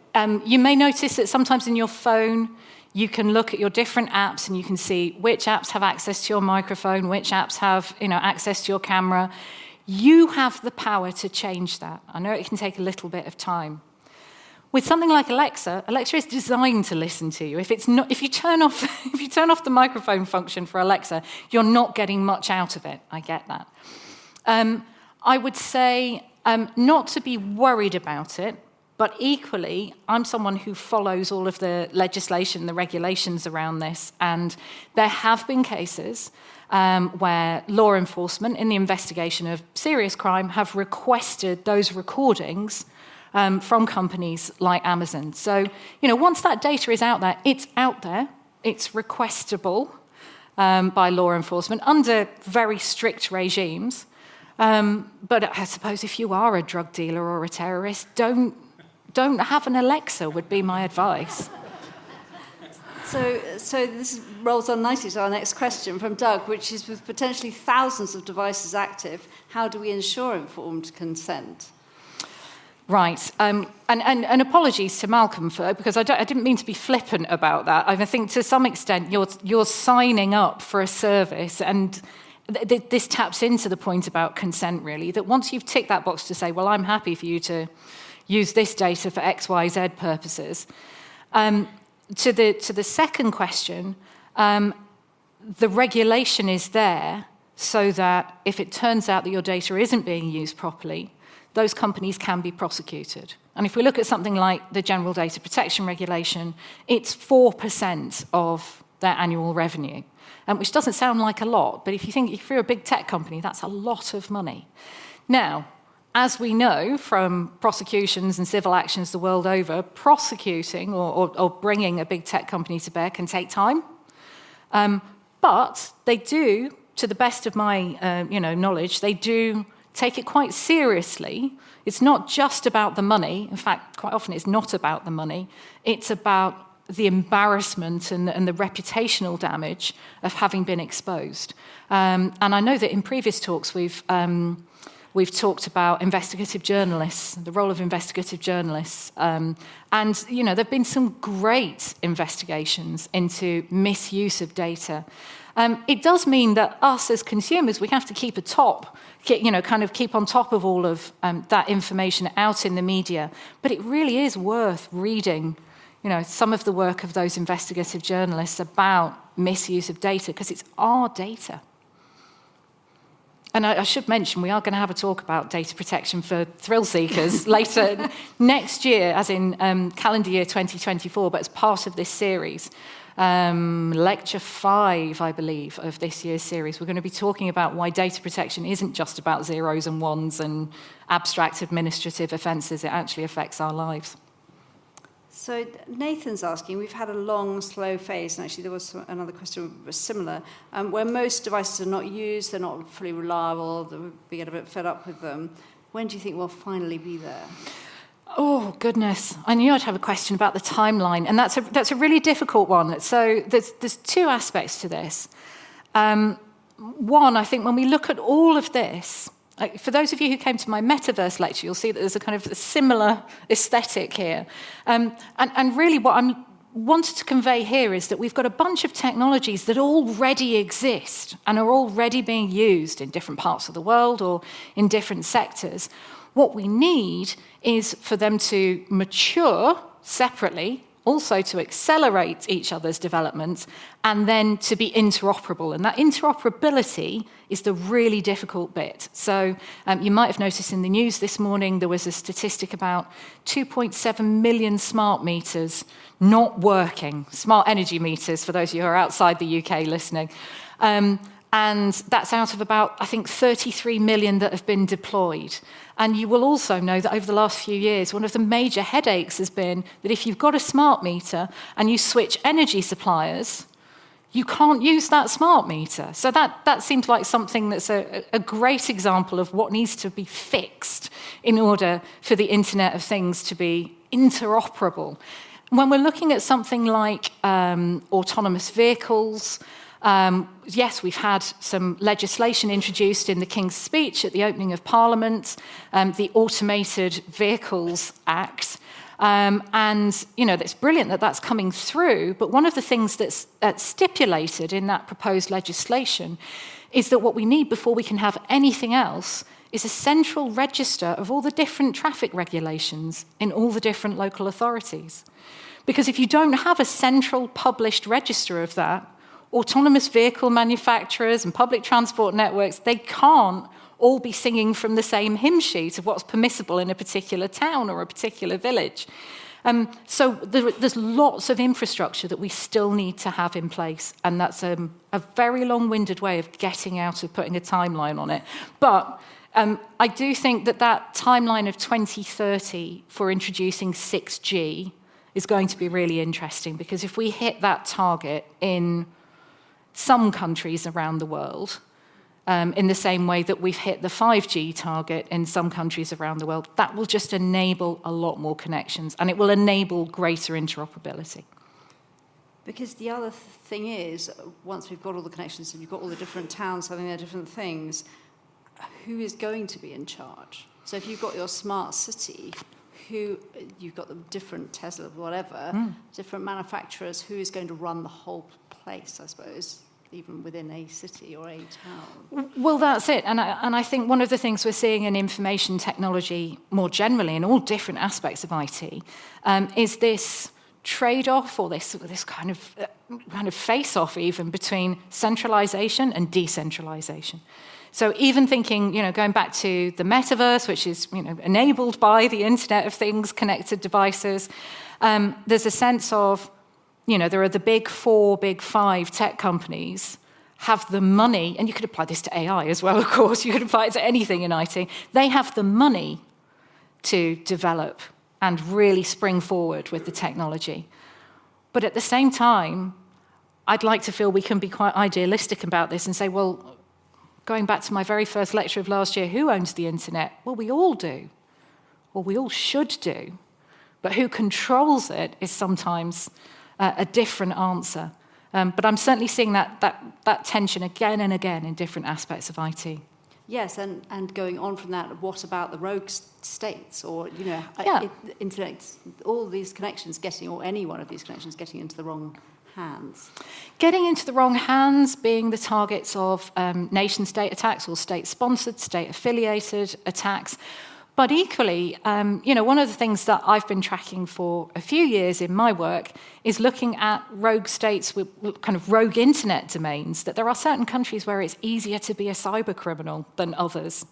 S1: you may notice that sometimes in your phone you can look at your different apps and you can see which apps have access to your microphone, which apps have access to your camera. You have the power to change that. I know it can take a little bit of time. With something like Alexa, Alexa is designed to listen to you. If you turn off the microphone function for Alexa, you're not getting much out of it. I get that. I would say not to be worried about it, but equally, I'm someone who follows all of the legislation, the regulations around this, and there have been cases where law enforcement, in the investigation of serious crime, have requested those recordings from companies like Amazon. So, once that data is out there, it's out there, it's requestable by law enforcement under very strict regimes. But I suppose if you are a drug dealer or a terrorist, don't have an Alexa, would be my advice.
S3: So this rolls on nicely to our next question from Doug, which is, with potentially thousands of devices active, how do we ensure informed consent?
S1: Right, and apologies to Malcolm because I didn't mean to be flippant about that. I think to some extent you're signing up for a service, and this taps into the point about consent, really, that once you've ticked that box to say, well, I'm happy for you to use this data for X, Y, Z purposes. To the second question, the regulation is there so that if it turns out that your data isn't being used properly, those companies can be prosecuted. And if we look at something like the General Data Protection Regulation, it's 4% of their annual revenue, which doesn't sound like a lot, but if you're a big tech company, that's a lot of money. Now, as we know from prosecutions and civil actions the world over, prosecuting or bringing a big tech company to bear can take time. But they do, to the best of my knowledge, they do take it quite seriously. It's not just about the money. In fact, quite often it's not about the money. It's about the embarrassment and the reputational damage of having been exposed. And I know that in previous talks we've talked about investigative journalists, the role of investigative journalists. And, there have been some great investigations into misuse of data. It does mean that us as consumers, we have to keep keep on top of all of that information out in the media. But it really is worth reading, some of the work of those investigative journalists about misuse of data, because it's our data. And I should mention, we are going to have a talk about data protection for thrill seekers later next year, as in calendar year 2024, but as part of this series. Lecture 5, I believe, of this year's series. We're going to be talking about why data protection isn't just about zeros and ones and abstract administrative offences. It actually affects our lives.
S3: So Nathan's asking, we've had a long, slow phase, and actually there was another question similar, where most devices are not used, they're not fully reliable, we get a bit fed up with them. When do you think we'll finally be there?
S1: Oh, goodness. I knew I'd have a question about the timeline, and that's a really difficult one. So there's two aspects to this. One, I think when we look at all of this, for those of you who came to my metaverse lecture, you'll see that there's a kind of a similar aesthetic here. And really what I wanted to convey here is that we've got a bunch of technologies that already exist and are already being used in different parts of the world or in different sectors. What we need is for them to mature separately, also to accelerate each other's development, and then to be interoperable. And that interoperability is the really difficult bit. So you might have noticed in the news this morning there was a statistic about 2.7 million smart meters not working, smart energy meters, for those of you who are outside the UK listening. And that's out of about, I think, 33 million that have been deployed. And you will also know that over the last few years, one of the major headaches has been that if you've got a smart meter and you switch energy suppliers, you can't use that smart meter. So that seems like something that's a great example of what needs to be fixed in order for the Internet of Things to be interoperable. When we're looking at something like autonomous vehicles, yes, we've had some legislation introduced in the King's Speech at the opening of Parliament, the Automated Vehicles Act. And, it's brilliant that that's coming through. But one of the things that's stipulated in that proposed legislation is that what we need before we can have anything else is a central register of all the different traffic regulations in all the different local authorities. Because if you don't have a central published register of that, autonomous vehicle manufacturers and public transport networks, they can't all be singing from the same hymn sheet of what's permissible in a particular town or a particular village. So there's lots of infrastructure that we still need to have in place, and that's a very long-winded way of getting out of putting a timeline on it. But I do think that timeline of 2030 for introducing 6G is going to be really interesting, because if we hit that target in some countries around the world, in the same way that we've hit the 5G target in some countries around the world, that will just enable a lot more connections, and it will enable greater interoperability.
S3: Because the other thing is, once we've got all the connections and you've got all the different towns having their different things, who is going to be in charge? So if you've got your smart city, you've got the different Tesla, whatever, different manufacturers, who is going to run the whole place, I suppose, even within a city or a town?
S1: Well, that's it. And I think one of the things we're seeing in information technology more generally in all different aspects of IT is this trade-off, or this kind of face-off even, between centralization and decentralization. So even thinking, going back to the metaverse, which is, enabled by the Internet of Things, connected devices, there's a sense of, there are the big 4, big 5 tech companies have the money, and you could apply this to AI as well, of course, you could apply it to anything in IT. They have the money to develop and really spring forward with the technology. But at the same time, I'd like to feel we can be quite idealistic about this and say, well, going back to my very first lecture of last year, who owns the internet? Well, we all do, or we all should do. But who controls it is sometimes a different answer. But I'm certainly seeing that tension again and again in different aspects of IT.
S3: Yes, and going on from that, what about the rogue states, or internet, all these connections getting, or any one of these connections getting into the wrong hands?
S1: Getting into the wrong hands, being the targets of nation-state attacks or state-sponsored, state-affiliated attacks. But equally, one of the things that I've been tracking for a few years in my work is looking at rogue states with kind of rogue internet domains, that there are certain countries where it's easier to be a cyber criminal than others.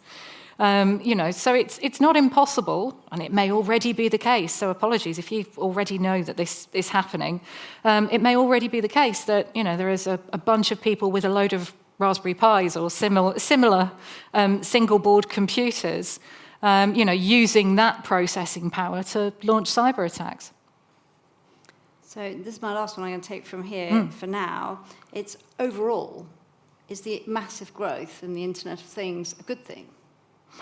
S1: So it's not impossible, and it may already be the case, so apologies if you already know that this is happening. It may already be the case that, there is a bunch of people with a load of Raspberry Pis or similar single-board computers using that processing power to launch cyber attacks.
S3: So this is my last one I'm going to take from here for now. It's overall, is the massive growth in the Internet of Things a good thing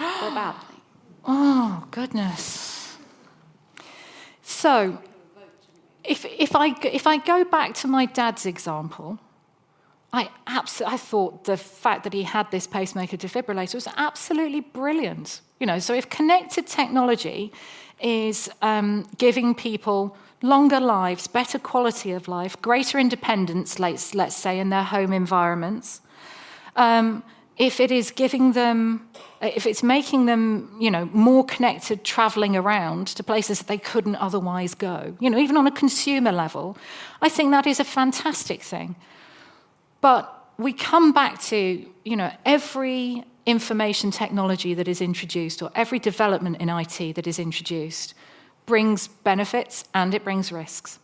S3: or a bad thing?
S1: Oh, goodness. So if I go back to my dad's example, I thought the fact that he had this pacemaker defibrillator was absolutely brilliant. So if connected technology is giving people longer lives, better quality of life, greater independence, let's say, in their home environments, if it is giving them, if it's making them, more connected, traveling around to places that they couldn't otherwise go, even on a consumer level, I think that is a fantastic thing. But we come back to, every information technology that is introduced, or every development in IT that is introduced, brings benefits and it brings risks.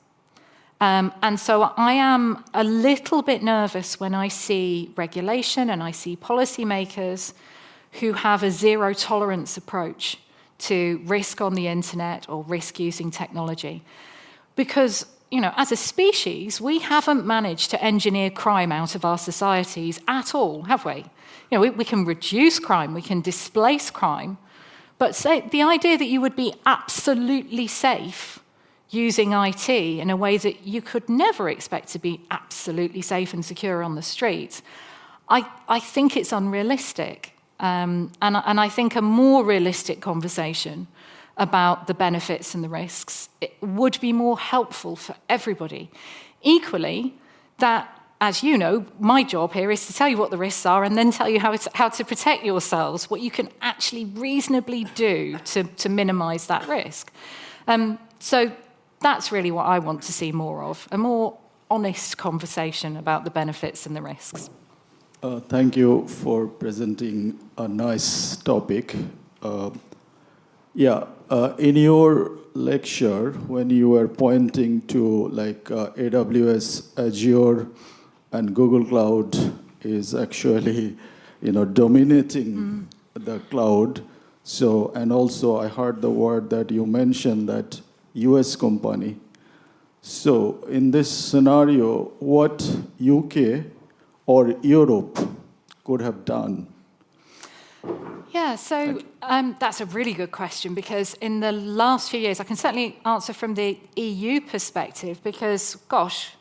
S1: And so I am a little bit nervous when I see regulation and I see policymakers who have a zero-tolerance approach to risk on the internet or risk using technology. Because as a species, we haven't managed to engineer crime out of our societies at all, have we? We can reduce crime, we can displace crime, but the idea that you would be absolutely safe using IT in a way that you could never expect to be absolutely safe and secure on the street, I think it's unrealistic. And I think a more realistic conversation about the benefits and the risks, it would be more helpful for everybody. Equally, that, as you know, my job here is to tell you what the risks are and then tell you how to protect yourselves, what you can actually reasonably do to minimise that risk. So that's really what I want to see more of, a more honest conversation about the benefits and the risks.
S4: Thank you for presenting a nice topic. In your lecture, when you were pointing to AWS, Azure, and Google Cloud is actually, dominating the cloud. So, and also I heard the word that you mentioned that US company. So in this scenario, what UK or Europe could have done?
S1: Yeah, so that's a really good question, because in the last few years, I can certainly answer from the EU perspective, because, gosh,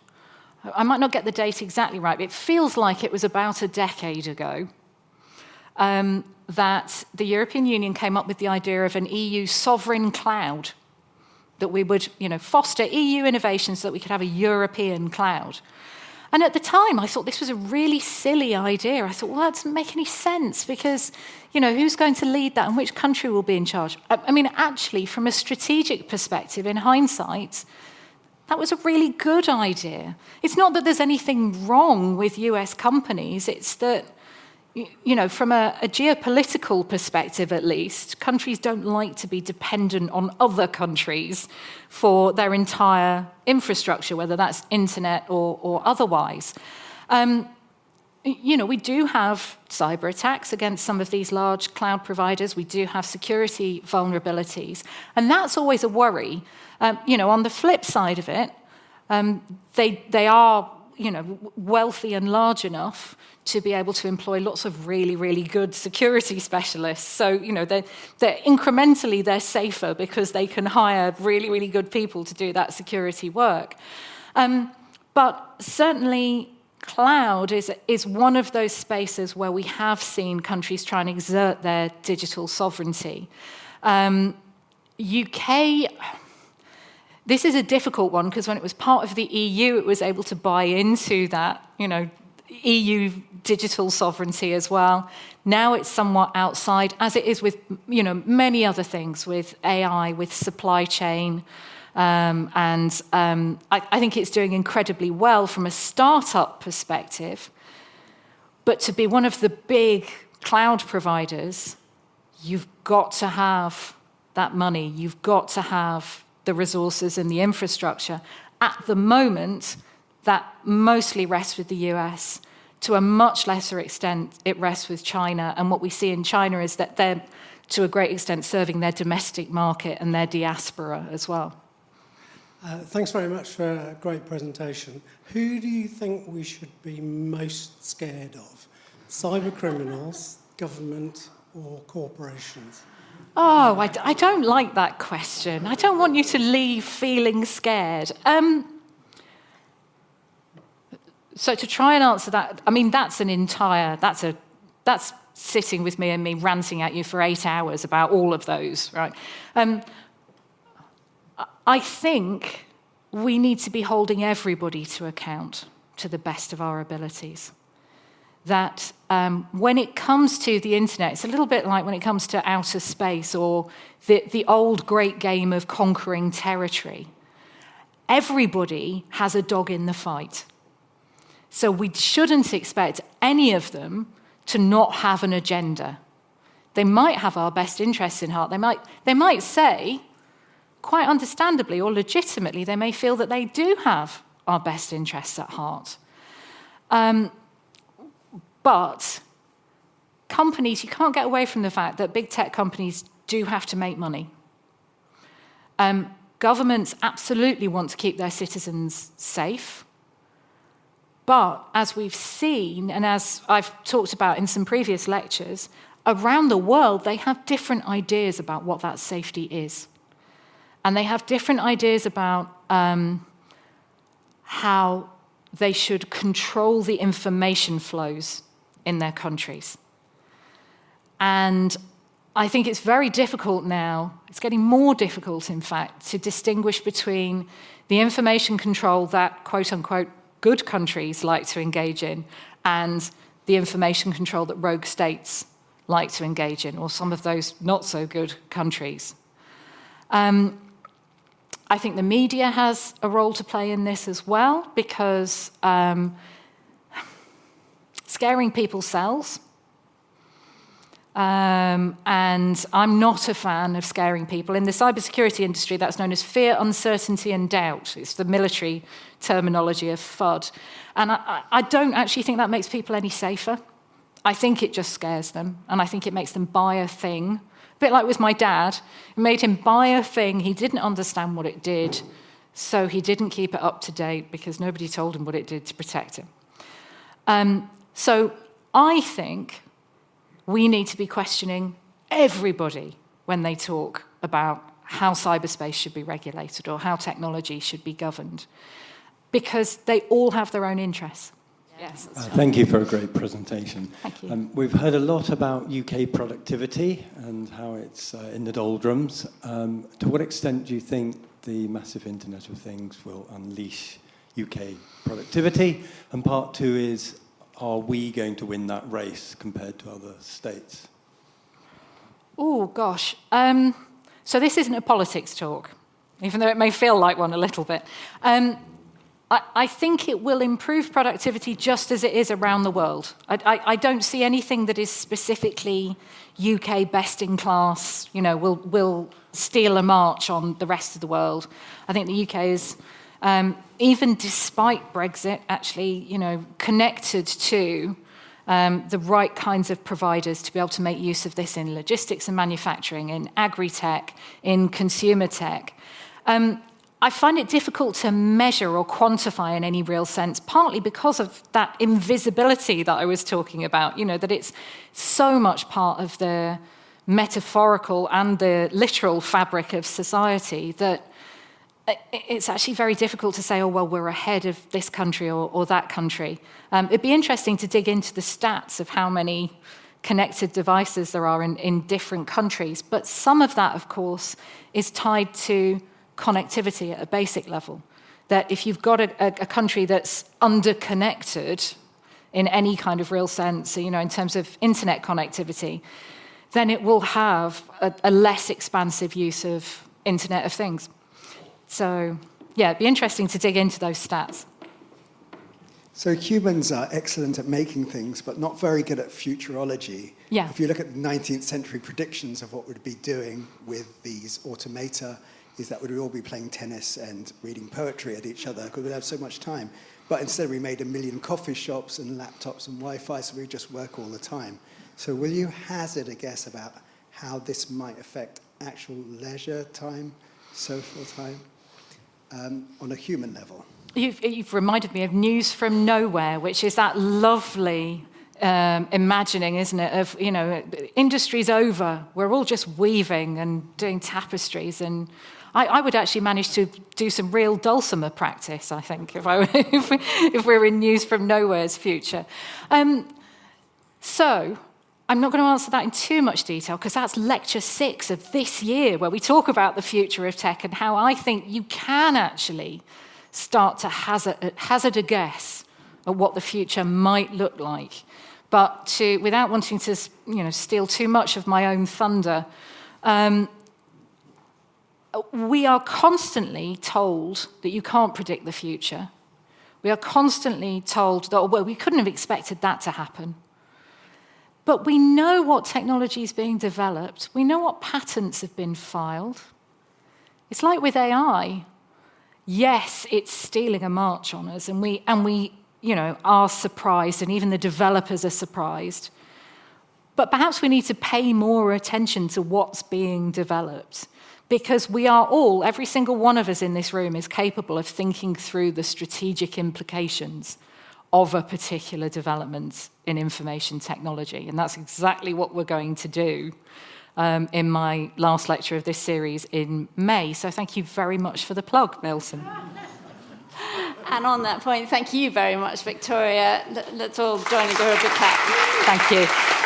S1: I might not get the date exactly right, but it feels like it was about a decade ago that the European Union came up with the idea of an EU sovereign cloud, that we would, foster EU innovation so that we could have a European cloud. And at the time, I thought this was a really silly idea. I thought, well, that doesn't make any sense, because, who's going to lead that and which country will be in charge? I mean, actually, from a strategic perspective, in hindsight, that was a really good idea. It's not that there's anything wrong with US companies, it's that, from a geopolitical perspective at least, countries don't like to be dependent on other countries for their entire infrastructure, whether that's internet or otherwise. We do have cyber attacks against some of these large cloud providers. We do have security vulnerabilities. And that's always a worry. On the flip side of it, they are, wealthy and large enough to be able to employ lots of really, really good security specialists. So, they're incrementally, they're safer because they can hire really, really good people to do that security work. But certainly, cloud is one of those spaces where we have seen countries try and exert their digital sovereignty. UK, this is a difficult one, because when it was part of the EU, it was able to buy into that, EU digital sovereignty as well. Now it's somewhat outside, as it is with, many other things, with AI, with supply chain. I think it's doing incredibly well from a startup perspective. But to be one of the big cloud providers, you've got to have that money. You've got to have the resources and the infrastructure. At the moment, that mostly rests with the US. To a much lesser extent, it rests with China. And what we see in China is that they're, to a great extent, serving their domestic market and their diaspora as well.
S5: Thanks very much for a great presentation. Who do you think we should be most scared of? Cyber criminals, government, or corporations?
S1: Oh, I don't like that question. I don't want you to leave feeling scared. So to try and answer that, I mean, that's sitting with me and me ranting at you for 8 hours about all of those, right? I think we need to be holding everybody to account to the best of our abilities. That when it comes to the internet, it's a little bit like when it comes to outer space or the old great game of conquering territory. Everybody has a dog in the fight. So we shouldn't expect any of them to not have an agenda. They might have our best interests in heart. They might say, quite understandably or legitimately, they may feel that they do have our best interests at heart. But companies, you can't get away from the fact that big tech companies do have to make money. Governments absolutely want to keep their citizens safe. But as we've seen, and as I've talked about in some previous lectures, around the world, they have different ideas about what that safety is. And they have different ideas about how they should control the information flows in their countries. And I think it's very difficult now, it's getting more difficult, in fact, to distinguish between the information control that, quote unquote, good countries like to engage in and the information control that rogue states like to engage in, or some of those not so good countries. I think the media has a role to play in this as well, because Scaring people sells. And I'm not a fan of scaring people. In the cybersecurity industry, that's known as fear, uncertainty, and doubt. It's the military terminology of FUD. And I don't actually think that makes people any safer. I think it just scares them, and I think it makes them buy a thing. A bit like with my dad. It made him buy a thing. He didn't understand what it did, so he didn't keep it up to date because nobody told him what it did to protect him. So I think we need to be questioning everybody when they talk about how cyberspace should be regulated or how technology should be governed, because they all have their own interests. Yes.
S6: Thank you for a great presentation.
S1: Thank you.
S6: We've heard a lot about UK productivity and how it's in the doldrums. To what extent do you think the massive Internet of Things will unleash UK productivity? And part two is, are we going to win that race compared to other states?
S1: Oh, gosh. So this isn't a politics talk, even though it may feel like one a little bit. I think it will improve productivity just as it is around the world. I don't see anything that is specifically UK best in class, will steal a march on the rest of the world. I think the UK is, even despite Brexit, actually, connected to the right kinds of providers to be able to make use of this in logistics and manufacturing, in agri-tech, in consumer tech. I find it difficult to measure or quantify in any real sense, partly because of that invisibility that I was talking about, that it's so much part of the metaphorical and the literal fabric of society that it's actually very difficult to say, oh, well, we're ahead of this country or that country. It'd be interesting to dig into the stats of how many connected devices there are in different countries. But some of that, of course, is tied to connectivity at a basic level. That if you've got a country that's underconnected in any kind of real sense, in terms of internet connectivity, then it will have a less expansive use of Internet of Things. So, yeah, it'd be interesting to dig into those stats.
S7: So humans are excellent at making things, but not very good at futurology.
S1: Yeah.
S7: If you look at the 19th century predictions of what we'd be doing with these automata, is that we'd all be playing tennis and reading poetry at each other because we'd have so much time. But instead we made 1 million coffee shops and laptops and Wi-Fi, so we just work all the time. So will you hazard a guess about how this might affect actual leisure time, social time, on a human level?
S1: You've reminded me of News from Nowhere, which is that lovely imagining, isn't it, of, industry's over, we're all just weaving and doing tapestries, and I would actually manage to do some real dulcimer practice, I think, if we're in News from Nowhere's future. So I'm not going to answer that in too much detail, because that's lecture 6 of this year, where we talk about the future of tech and how I think you can actually start to hazard a guess at what the future might look like. But without wanting to steal too much of my own thunder, we are constantly told that you can't predict the future. We are constantly told that, well, we couldn't have expected that to happen. But we know what technology is being developed. We know what patents have been filed. It's like with AI. Yes, it's stealing a march on us, and we are surprised, and even the developers are surprised. But perhaps we need to pay more attention to what's being developed, because we are all, every single one of us in this room, is capable of thinking through the strategic implications of a particular development in information technology. And that's exactly what we're going to do in my last lecture of this series in May. So thank you very much for the plug, Milton.
S3: And on that point, thank you very much, Victoria. Let's all join and give her a big clap.
S1: Thank you.